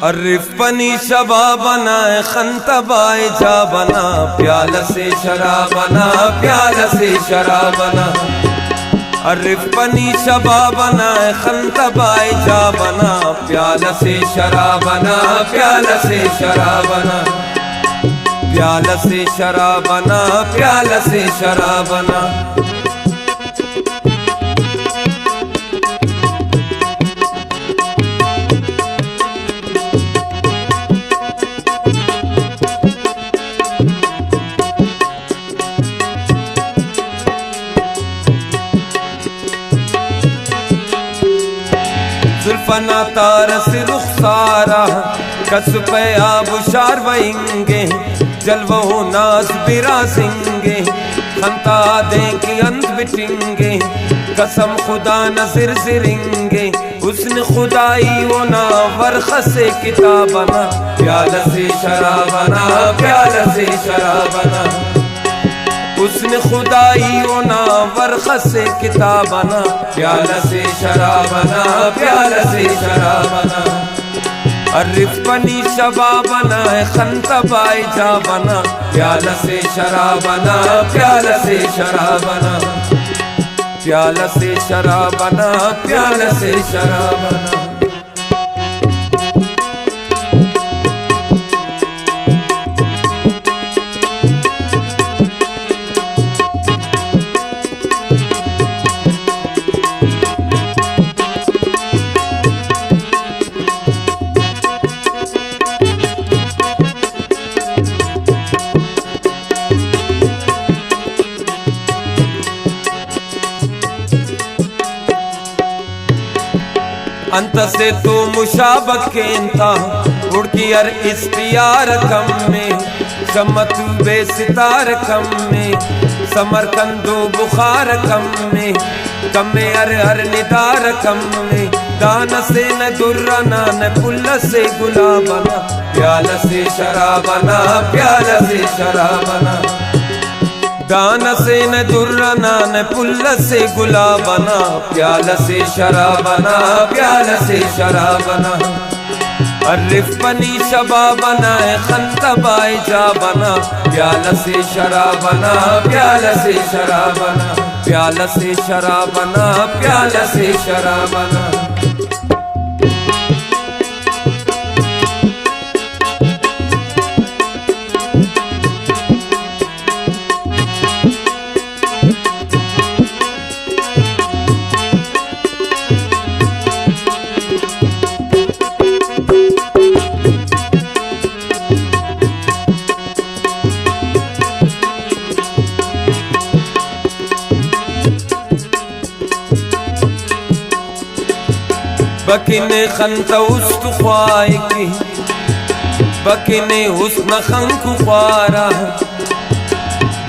अर्रिफ पनी शबा बना खंतबाए जा बना प्याला से शराबना प्याला से शराबना। अर्रिफ पनी शबा बना खंतबाए जा बना प्याला से शराबना प्याला से शराबना प्याला से शराबना प्याला से शराबना। जुल्फना तारस रुखसारा कसब आबशार वहिंगे जलवो नाज बिरा सिंगे खंता दे की अंत बिटिंगे कसम खुदा नजर जिरेंगे हुस्न खुदाई वो ना वर्ख से किताबना प्याला से शराबना प्याला से शराबना। हुस्न खुदाई वो ना वर्ख से किताबना प्याला से शराबना प्याला से शराबना। अर्रिफ पनी शबा बना खंतबाए जा बना प्याला से शराबना प्याला से शराबना प्याला से शराबना प्याला से शराबना। अंत से तो मुशाबक केंता उड़की अर इस्तियार कम में शमत बे सितार कम में समरकंदो बुखार कम में कमे अर निदार कम में दान से न दुर्रना न पुल्ल से गुलाबना प्याला से शराबना प्याला से शराबना। दान से न दुर्रना न पुल्ल से गुलाबना प्याला से शराबना प्याला से शराबना। अर्रिफ पनी शबा बना खंतबाए जा बना प्याला से शराबना प्याला से शराबना प्याला से शराबना प्याला से शराबना। बकिने खंता उस्त ख्वाई की बकिने हुस्न खंक ख्वारा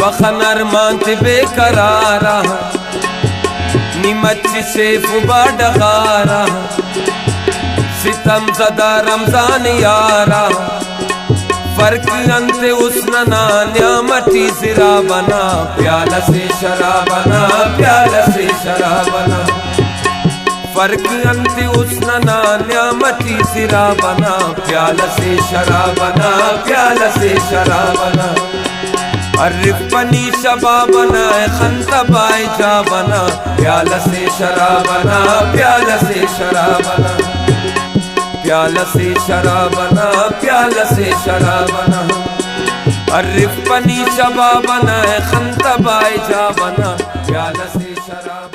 बखन अरमान ते बेकरारा निमच से फुबा डगारा सितम ज़दा रमजान यारा फर्क अंते हुस्न ना न्यामती ज़रा बना प्याला से शराबना प्याला से शराबना। फर्क अंति हुस्न ना न्यामती सिरा बना प्याला से शराबना प्याला से शराबना। अर्रिफ पनी शबा बना खंतबाए जा बना प्याला से शराबना प्याला से शराबना प्याला से शराबना प्याला से शराबना। अर्रिफ पनी शबा बना खंतबाए जा बना प्याला से शराबना।